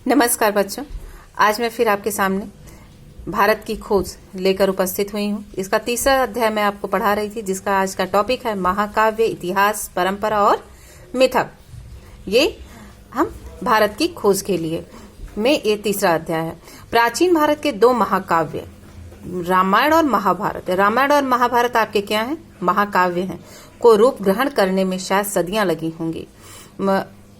नमस्कार बच्चों, आज मैं फिर आपके सामने भारत की खोज लेकर उपस्थित हुई हूँ। इसका तीसरा अध्याय मैं आपको पढ़ा रही थी, जिसका आज का टॉपिक है महाकाव्य, इतिहास, परंपरा और मिथक। ये हम भारत की खोज के लिए में ये तीसरा अध्याय है। प्राचीन भारत के दो महाकाव्य रामायण और महाभारत। रामायण और महाभारत आपके क्या हैं? महाकाव्य हैं, को रूप ग्रहण करने में शायद सदियां लगी होंगी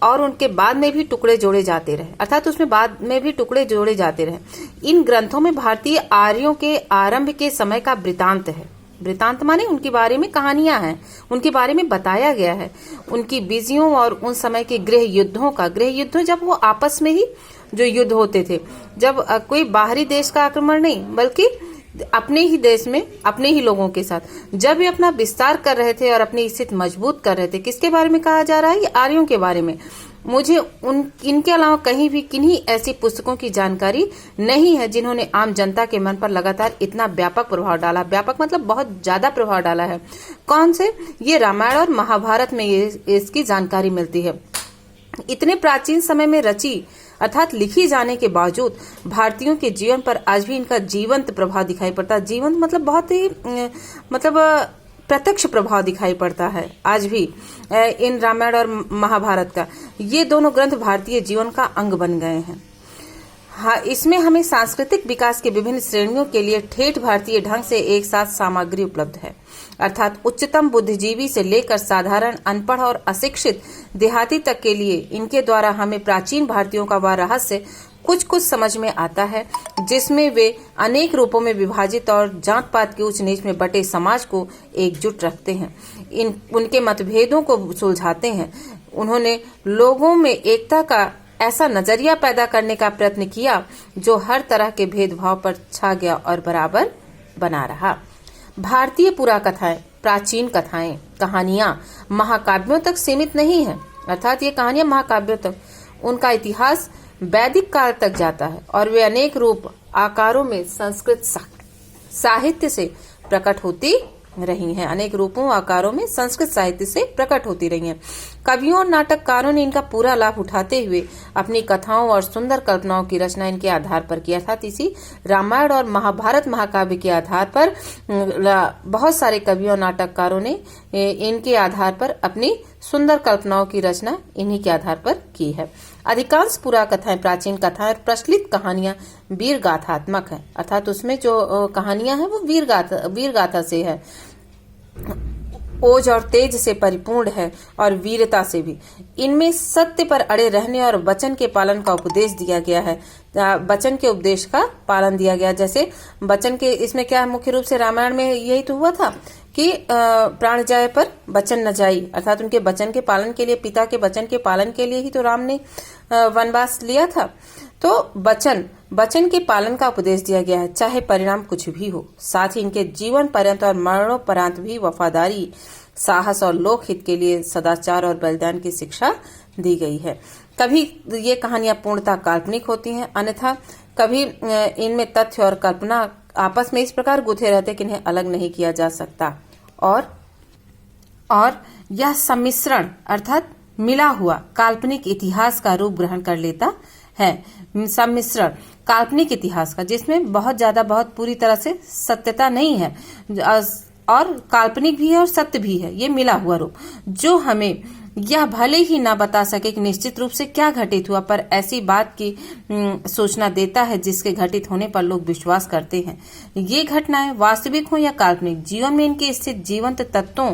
और उनके बाद में भी टुकड़े जोड़े जाते रहे, अर्थात उसमें बाद में भी टुकड़े जोड़े जाते रहे। इन ग्रंथों में भारतीय आर्यों के आरंभ के समय का वृतांत है। वृतांत माने उनके बारे में कहानियां हैं, उनके बारे में बताया गया है, उनकी विजयों और उन समय के गृह युद्धों का। गृह युद्ध जब वो आपस में ही जो युद्ध होते थे, जब कोई बाहरी देश का आक्रमण नहीं बल्कि अपने ही देश में अपने ही लोगों के साथ जब ये अपना विस्तार कर रहे थे और अपनी स्थिति मजबूत कर रहे थे। किसके बारे में कहा जा रहा है? ये आर्यों के बारे में। मुझे इनके अलावा कहीं भी किन्हीं ऐसी पुस्तकों की जानकारी नहीं है जिन्होंने आम जनता के मन पर लगातार इतना व्यापक प्रभाव डाला। व्यापक मतलब बहुत ज्यादा प्रभाव डाला है। कौन से? ये रामायण और महाभारत में इसकी जानकारी मिलती है। इतने प्राचीन समय में रची अर्थात लिखी जाने के बावजूद भारतीयों के जीवन पर आज भी इनका जीवंत प्रभाव दिखाई पड़ता है। जीवंत मतलब बहुत ही प्रत्यक्ष प्रभाव दिखाई पड़ता है आज भी इन रामायण और महाभारत का। ये दोनों ग्रंथ भारतीय जीवन का अंग बन गए हैं। हाँ, इसमें हमें सांस्कृतिक विकास के विभिन्न श्रेणियों के लिए ठेठ भारतीय ढंग से एक साथ सामग्री उपलब्ध है, अर्थात उच्चतम बुद्धिजीवी से लेकर साधारण अनपढ़ और अशिक्षित देहाती तक के लिए इनके द्वारा हमें प्राचीन भारतीयों का वह रहस्य कुछ कुछ समझ में आता है, जिसमें वे अनेक रूपों में विभाजित और जात पात के उच्च नीच में बटे समाज को एकजुट रखते हैं, उनके मतभेदों को सुलझाते हैं। उन्होंने लोगों में एकता का ऐसा नजरिया पैदा करने का प्रयत्न किया जो हर तरह के भेदभाव पर छा गया और बराबर बना रहा। भारतीय पुराकथाएं, प्राचीन कथाएं, कहानियां महाकाव्यों तक सीमित नहीं है, अर्थात ये कहानियां महाकाव्यों तक, उनका इतिहास वैदिक काल तक जाता है और वे अनेक रूप आकारों में संस्कृत साहित्य से प्रकट होती रही हैं। अनेक रूपों आकारों में संस्कृत साहित्य से प्रकट होती रही हैं। कवियों और नाटककारों ने इनका पूरा लाभ उठाते हुए अपनी कथाओं और सुंदर कल्पनाओं की रचना इनके आधार पर किया था। इसी रामायण और महाभारत महाकाव्य के आधार पर बहुत सारे कवियों और नाटककारों ने इनके आधार पर अपनी सुंदर कल्पनाओं की रचना इन्हीं के आधार पर की है। अधिकांश पुराकथाएं, प्राचीन कथाएं और प्रचलित कहानियां वीर गाथात्मक है, अर्थात उसमें जो कहानियां हैं वो वीर गाथा से है, ओज और तेज से परिपूर्ण है और वीरता से भी। इनमें सत्य पर अड़े रहने और वचन के पालन का उपदेश दिया गया है। वचन के उपदेश का पालन दिया गया, जैसे वचन के इसमें क्या है, मुख्य रूप से रामायण में यही तो हुआ था कि प्राण जाए पर वचन न जाई, अर्थात उनके वचन के पालन के लिए, पिता के वचन के पालन के लिए ही तो राम ने वनवास लिया था। तो वचन के पालन का उपदेश दिया गया है, चाहे परिणाम कुछ भी हो। साथ ही इनके जीवन पर्यंत और मरणोपरांत भी वफादारी, साहस और लोकहित के लिए सदाचार और बलिदान की शिक्षा दी गई है। कभी ये कहानियां पूर्णतः काल्पनिक होती हैं, अन्यथा कभी इनमें तथ्य और कल्पना आपस में इस प्रकार गुथे रहते कि इन्हें अलग नहीं किया जा सकता। और यह सम्मिश्रण अर्थात मिला हुआ काल्पनिक इतिहास का रूप ग्रहण कर लेता है। सम्मिश्रण काल्पनिक इतिहास का, जिसमें बहुत पूरी तरह से सत्यता नहीं है और काल्पनिक भी है और सत्य भी है, ये मिला हुआ रूप, जो हमें यह भले ही ना बता सके कि निश्चित रूप से क्या घटित हुआ, पर ऐसी बात की सूचना देता है जिसके घटित होने पर लोग विश्वास करते हैं। ये घटनाएं वास्तविक हो या काल्पनिक, जीवन में इनके स्थित जीवंत तत्वों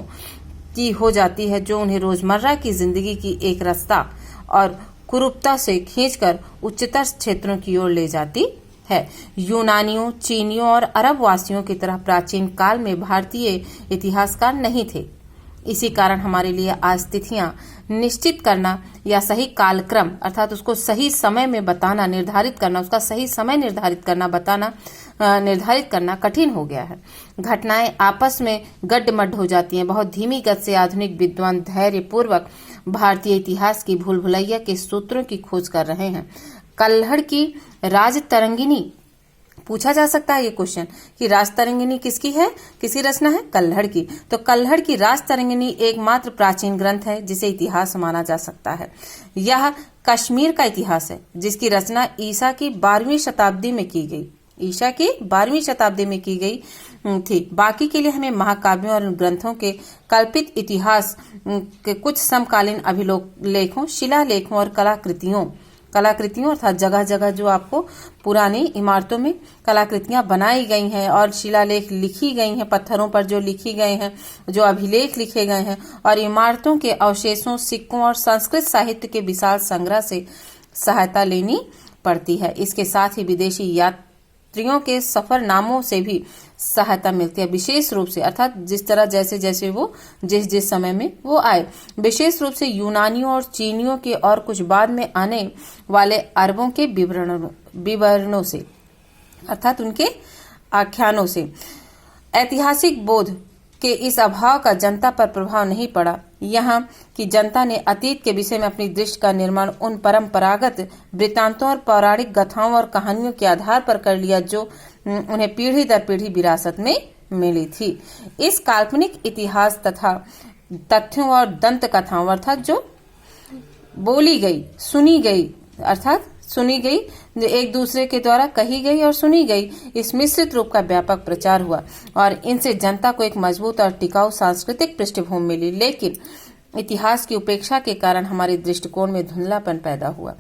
की हो जाती है, जो उन्हें रोजमर्रा की जिंदगी की एक रास्ता और कुरूपता से खींचकर उच्चतर क्षेत्रों की ओर ले जाती है। यूनानियों, चीनियों और अरब वासियों की तरह प्राचीन काल में भारतीय इतिहासकार नहीं थे। इसी कारण हमारे लिए आज तिथियां निश्चित करना या सही कालक्रम अर्थात उसको सही समय में बताना, निर्धारित करना, उसका सही समय निर्धारित करना कठिन हो गया है। घटनाएं आपस में गड्ढमड्ढ हो जाती हैं। बहुत धीमी गति से आधुनिक विद्वान धैर्य पूर्वक भारतीय इतिहास की भूल भुलैया के सूत्रों की खोज कर रहे हैं। कल्हड़ की राज तरंगिनी पूछा जा सकता है ये क्वेश्चन कि राजतरंगिणी किसकी है, किसकी रचना है? कल्हड़ की। तो कल्हड़ की राजतरंगिणी एकमात्र प्राचीन ग्रंथ है जिसे इतिहास माना जा सकता है। यह कश्मीर का इतिहास है जिसकी रचना ईसा की 12वीं शताब्दी में की गई। ईसा की 12वीं शताब्दी में की गई थी। बाकी के लिए हमें महाकाव्यों और ग्रंथों के कल्पित इतिहास के कुछ समकालीन अभिलेखों, शिलालेखों और कलाकृतियों अर्थात जगह जगह जो आपको पुरानी इमारतों में कलाकृतियां बनाई गई हैं और शिलालेख लिखी गई हैं, पत्थरों पर जो लिखी गए हैं, जो अभिलेख लिखे गए हैं, और इमारतों के अवशेषों, सिक्कों और संस्कृत साहित्य के विशाल संग्रह से सहायता लेनी पड़ती है। इसके साथ ही विदेशी यात्रियों के सफरनामों से भी सहायता मिलती है, विशेष रूप से, अर्थात जिस तरह जैसे जैसे वो जिस समय में वो आए, विशेष रूप से यूनानियों और चीनियों के और कुछ बाद में आने वाले अरबों के विवरणों से, अर्थात उनके आख्यानों से। ऐतिहासिक बोध के इस अभाव का जनता पर प्रभाव नहीं पड़ा। यहाँ की जनता ने अतीत के विषय में अपनी दृष्टि का निर्माण उन परंपरागत वृत्तांतों और पौराणिक गाथाओं और कहानियों के आधार पर कर लिया जो उन्हें पीढ़ी दर पीढ़ी विरासत में मिली थी। इस काल्पनिक इतिहास तथा तथ्यों और दंत कथाओं, अर्थात जो बोली गई, सुनी गई, एक दूसरे के द्वारा कही गई और सुनी गई, इस मिश्रित रूप का व्यापक प्रचार हुआ और इनसे जनता को एक मजबूत और टिकाऊ सांस्कृतिक पृष्ठभूमि मिली। लेकिन इतिहास की उपेक्षा के कारण हमारे दृष्टिकोण में धुंधलापन पैदा हुआ,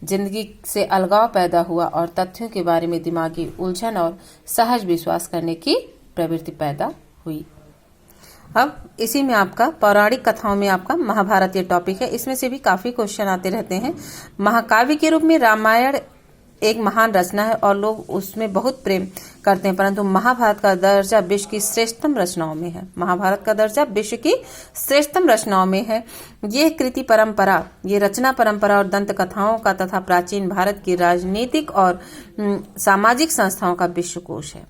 जिंदगी से अलगाव पैदा हुआ और तथ्यों के बारे में दिमागी उलझन और सहज विश्वास करने की प्रवृत्ति पैदा हुई। अब इसी में आपका पौराणिक कथाओं में आपका महाभारत ये टॉपिक है। इसमें से भी काफी क्वेश्चन आते रहते हैं। महाकाव्य के रूप में रामायण एक महान रचना है और लोग उसमें बहुत प्रेम करते हैं, परंतु महाभारत का दर्जा विश्व की श्रेष्ठतम रचनाओं में है। महाभारत का दर्जा विश्व की श्रेष्ठतम रचनाओं में है। ये कृति परंपरा, ये रचना परंपरा और दंत कथाओं का तथा प्राचीन भारत की राजनीतिक और सामाजिक संस्थाओं का विश्वकोश है।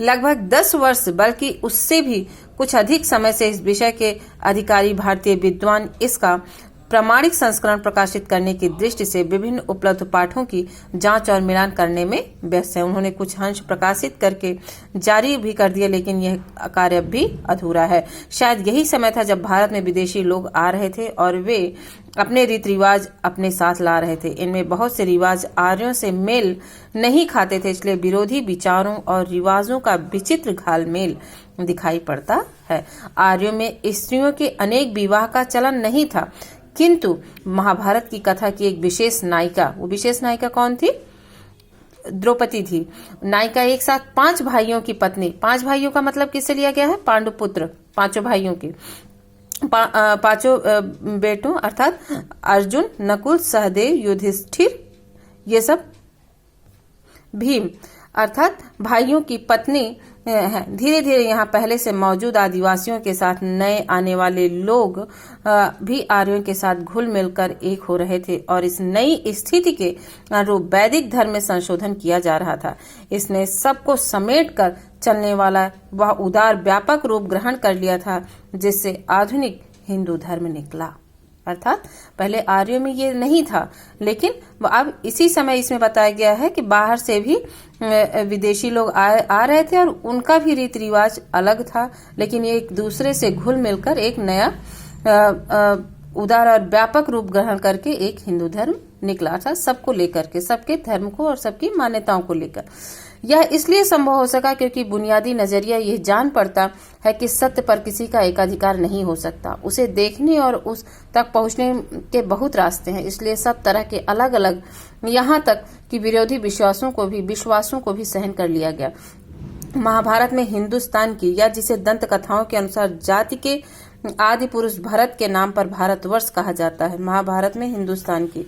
लगभग 10 वर्ष बल्कि उससे भी कुछ अधिक समय से इस विषय के अधिकारी भारतीय विद्वान इसका प्रामाणिक संस्करण प्रकाशित करने की दृष्टि से विभिन्न उपलब्ध पाठों की जांच और मिलान करने में व्यस्त है। उन्होंने कुछ अंश प्रकाशित करके जारी भी कर दिया, लेकिन यह कार्य अब भी अधूरा है। शायद यही समय था जब भारत में विदेशी लोग आ रहे थे और वे अपने रीति रिवाज अपने साथ ला रहे थे। इनमें बहुत से रिवाज आर्यों से मेल नहीं खाते थे, इसलिए विरोधी विचारों और रिवाजों का विचित्र घालमेल दिखाई पड़ता है। आर्यों में स्त्रियों के अनेक विवाह का चलन नहीं था, किंतु महाभारत की कथा की एक विशेष नायिका, वो विशेष नायिका कौन थी? द्रौपदी थी। नायिका एक साथ 5 भाइयों की पत्नी, 5 भाइयों का मतलब किससे लिया गया है? पांडुपुत्र, 5 भाइयों के, 5 बेटों अर्थात अर्जुन, नकुल, सहदेव, युधिष्ठिर, ये सब भीम अर्थात भाइयों की पत्नी है। धीरे धीरे यहाँ पहले से मौजूद आदिवासियों के साथ नए आने वाले लोग भी आर्यों के साथ घुल मिलकर एक हो रहे थे और इस नई स्थिति के अनुरूप वैदिक धर्म में संशोधन किया जा रहा था। इसने सबको समेट कर चलने वाला वह उदार व्यापक रूप ग्रहण कर लिया था जिससे आधुनिक हिंदू धर्म निकला। अर्थात पहले आर्यों में ये नहीं था, लेकिन अब इसी समय इसमें बताया गया है कि बाहर से भी विदेशी लोग आ रहे थे और उनका भी रीति रिवाज अलग था, लेकिन ये एक दूसरे से घुल मिलकर एक नया उदार और व्यापक रूप ग्रहण करके एक हिंदू धर्म निकला था, सबको लेकर के, सबके धर्म को और सबकी मान्यताओं को लेकर। यह इसलिए संभव हो सका क्योंकि बुनियादी नजरिया यह जान पड़ता है कि सत्य पर किसी का एकाधिकार नहीं हो सकता। उसे देखने और उस तक पहुंचने के बहुत रास्ते हैं, इसलिए सब तरह के अलग अलग, यहाँ तक कि विरोधी विश्वासों को भी सहन कर लिया गया। महाभारत में हिंदुस्तान की, या जिसे दंत कथाओं के अनुसार जाति के आदि पुरुष भरत के नाम पर भारतवर्ष कहा जाता है, महाभारत में हिंदुस्तान की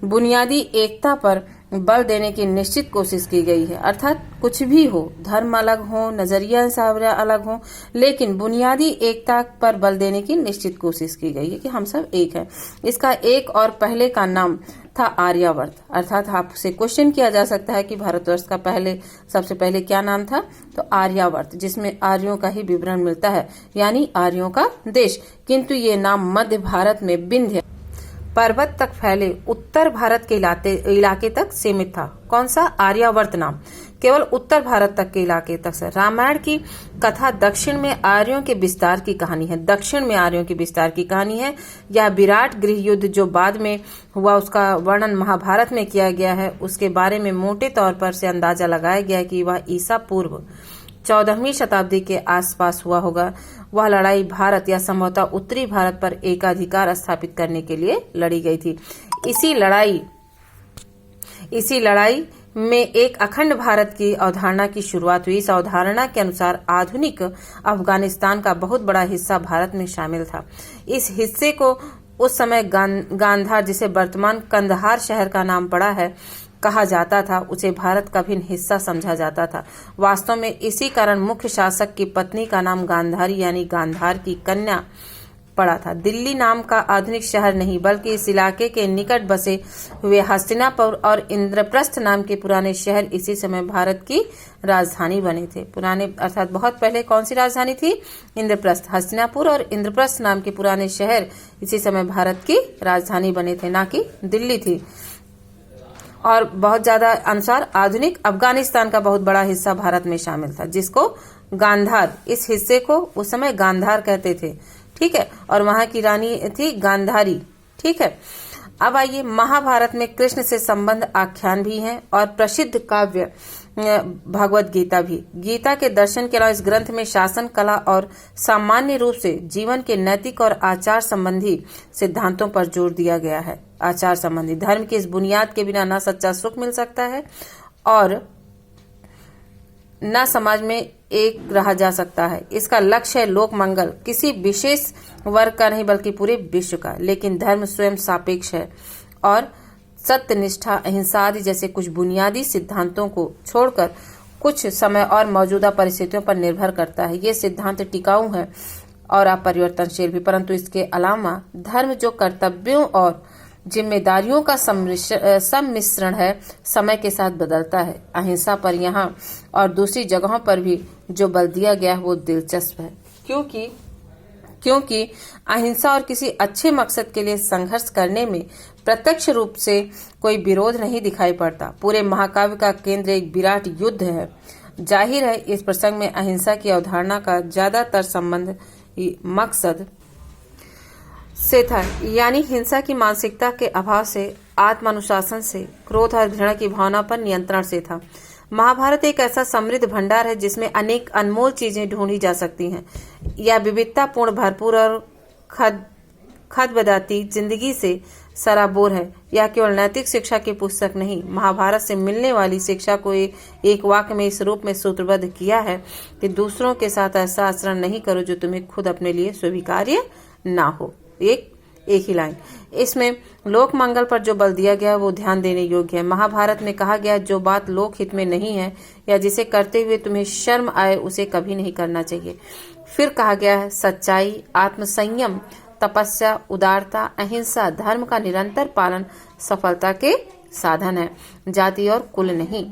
बुनियादी एकता पर बल देने की निश्चित कोशिश की गई है। अर्थात कुछ भी हो, धर्म अलग हो, नजरिया सावरा अलग हो, लेकिन बुनियादी एकता पर बल देने की निश्चित कोशिश की गई है कि हम सब एक हैं। इसका एक और पहले का नाम था आर्यावर्त। अर्थात आपसे क्वेश्चन किया जा सकता है कि भारतवर्ष का सबसे पहले क्या नाम था? तो आर्यावर्त, जिसमें आर्यों का ही विवरण मिलता है, यानी आर्यों का देश। किंतु ये नाम मध्य भारत में विंध्य पर्वत तक फैले उत्तर भारत के इलाके तक सीमित था। कौन सा? आर्यावर्त नाम केवल उत्तर भारत तक के इलाके तक से। रामायण की कथा दक्षिण में आर्यों के विस्तार की कहानी है। दक्षिण में आर्यों के विस्तार की कहानी है। यह विराट गृह युद्ध जो बाद में हुआ उसका वर्णन महाभारत में किया गया है। उसके बारे में मोटे तौर पर से अंदाजा लगाया गया है कि वह ईसा पूर्व 14वीं शताब्दी के आसपास हुआ होगा। वह लड़ाई भारत या संभवतः उत्तरी भारत पर एकाधिकार स्थापित करने के लिए लड़ी गई थी। इसी लड़ाई में एक अखंड भारत की अवधारणा की शुरुआत हुई। इस अवधारणा के अनुसार आधुनिक अफगानिस्तान का बहुत बड़ा हिस्सा भारत में शामिल था। इस हिस्से को उस समय गांधार, जिसे वर्तमान कंदहार शहर का नाम पड़ा है, कहा जाता था। उसे भारत का भिन्न हिस्सा समझा जाता था। वास्तव में इसी कारण मुख्य शासक की पत्नी का नाम गांधारी यानी गांधार की कन्या पड़ा था। दिल्ली नाम का आधुनिक शहर नहीं, बल्कि इस इलाके के निकट बसे हुए हस्तिनापुर और इंद्रप्रस्थ नाम के पुराने शहर इसी समय भारत की राजधानी बने थे। पुराने अर्थात बहुत पहले कौन सी राजधानी थी? इंद्रप्रस्थ। हस्तिनापुर और इंद्रप्रस्थ नाम के पुराने शहर इसी समय भारत की राजधानी बने थे, ना कि दिल्ली थी। और बहुत ज्यादा अनुसार आधुनिक अफगानिस्तान का बहुत बड़ा हिस्सा भारत में शामिल था, जिसको गांधार, इस हिस्से को उस समय गांधार कहते थे। ठीक है। और वहां की रानी थी गांधारी। ठीक है। अब आइए, महाभारत में कृष्ण से संबंध आख्यान भी हैं और प्रसिद्ध काव्य भगवत गीता भी। गीता के दर्शन के अलावा इस ग्रंथ में शासन कला और सामान्य रूप से जीवन के नैतिक और आचार संबंधी सिद्धांतों पर जोर दिया गया है। आचार संबंधी धर्म की इस बुनियाद के बिना न सच्चा सुख मिल सकता है और न समाज में एक रहा जा सकता है। इसका लक्ष्य है लोक मंगल, किसी विशेष वर्ग का नहीं बल्कि पूरे विश्व का। लेकिन धर्म स्वयं सापेक्ष है और सत्य, निष्ठा, अहिंसा आदि जैसे कुछ बुनियादी सिद्धांतों को छोड़कर कुछ समय और मौजूदा परिस्थितियों पर निर्भर करता है। ये सिद्धांत टिकाऊ है और अपरिवर्तनशील भी, परंतु इसके अलावा धर्म जो कर्तव्यों और जिम्मेदारियों का सम्मिश्रण है, समय के साथ बदलता है। अहिंसा पर यहाँ और दूसरी जगहों पर भी जो बल दिया गया है वो दिलचस्प है, क्योंकि अहिंसा और किसी अच्छे मकसद के लिए संघर्ष करने में प्रत्यक्ष रूप से कोई विरोध नहीं दिखाई पड़ता। पूरे महाकाव्य का केंद्र एक विराट युद्ध है। जाहिर है इस प्रसंग में अहिंसा की अवधारणा का ज्यादातर संबंध मकसद से था, यानी हिंसा की मानसिकता के अभाव से, आत्मानुशासन से, क्रोध और घृणा की भावना पर नियंत्रण से था। महाभारत एक ऐसा समृद्ध भंडार है जिसमें अनेक अनमोल चीजें ढूंढी जा सकती हैं। यह विविधतापूर्ण, भरपूर और खदबदाती जिंदगी से सराबोर है। यह केवल नैतिक शिक्षा की पुस्तक नहीं, महाभारत से मिलने वाली शिक्षा को एक वाक्य में इस रूप में सूत्रबद्ध किया है कि दूसरों के साथ ऐसा आचरण नहीं करो जो तुम्हें खुद अपने लिए स्वीकार्य ना हो। एक ही लाइन। इसमें लोक मंगल पर जो बल दिया गया है वो ध्यान देने योग्य है। महाभारत में कहा गया जो बात लोक हित में नहीं है या जिसे करते हुए तुम्हें शर्म आए उसे कभी नहीं करना चाहिए। फिर कहा गया है सच्चाई, आत्मसंयम, तपस्या, उदारता, अहिंसा, धर्म का निरंतर पालन सफलता के साधन है, जाति और कुल नहीं।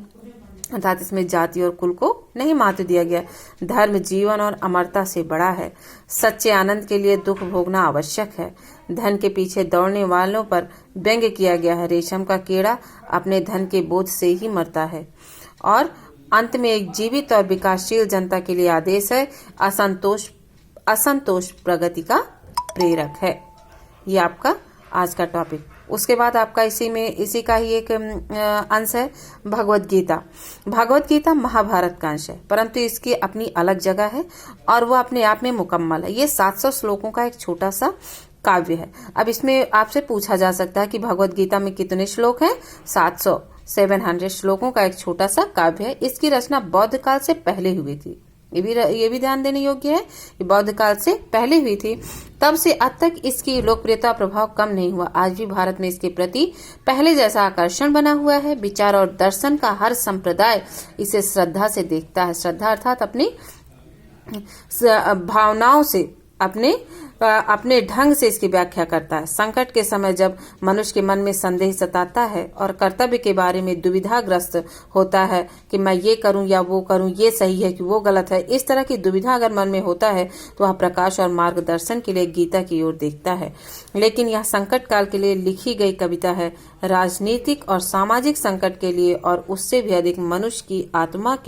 अर्थात इसमें जाति और कुल को नहीं महत्व दिया गया। धर्म जीवन और अमरता से बड़ा है। सच्चे आनंद के लिए दुख भोगना आवश्यक है। धन के पीछे दौड़ने वालों पर व्यंग्य किया गया है। रेशम का कीड़ा अपने धन के बोझ से ही मरता है। और अंत में एक जीवित और विकासशील जनता के लिए आदेश है, असंतोष प्रगति का प्रेरक है। ये आपका आज का टॉपिक। उसके बाद आपका इसी का ही एक अंश है भगवत गीता। भगवत गीता महाभारत का अंश है, परंतु इसकी अपनी अलग जगह है और वो अपने आप में मुकम्मल है। ये 700 श्लोकों का एक छोटा सा काव्य है। अब इसमें आपसे पूछा जा सकता है कि भगवत गीता में कितने श्लोक हैं? 700 श्लोकों का एक छोटा सा काव्य है। इसकी रचना बौद्ध काल से पहले हुई थी। ये भी ध्यान देने योग्य है, ये बौद्ध काल से पहले हुई थी। तब से आज तक इसकी लोकप्रियता प्रभाव कम नहीं हुआ। आज भी भारत में इसके प्रति पहले जैसा आकर्षण बना हुआ है। विचार और दर्शन का हर संप्रदाय इसे श्रद्धा से देखता है। श्रद्धा अर्थात अपनी भावनाओं से, अपने अपने ढंग से इसकी व्याख्या करता है। संकट के समय जब मनुष्य के मन में संदेह सताता है और कर्तव्य के बारे में दुविधाग्रस्त होता है कि मैं ये करूं या वो करूं, ये सही है कि वो गलत है, इस तरह की दुविधा अगर मन में होता है तो वह प्रकाश और मार्गदर्शन के लिए गीता की ओर देखता है। लेकिन यह संकट काल के लिए लिखी गई कविता है, राजनीतिक और सामाजिक संकट के लिए और उससे भी अधिक मनुष्य की आत्मा के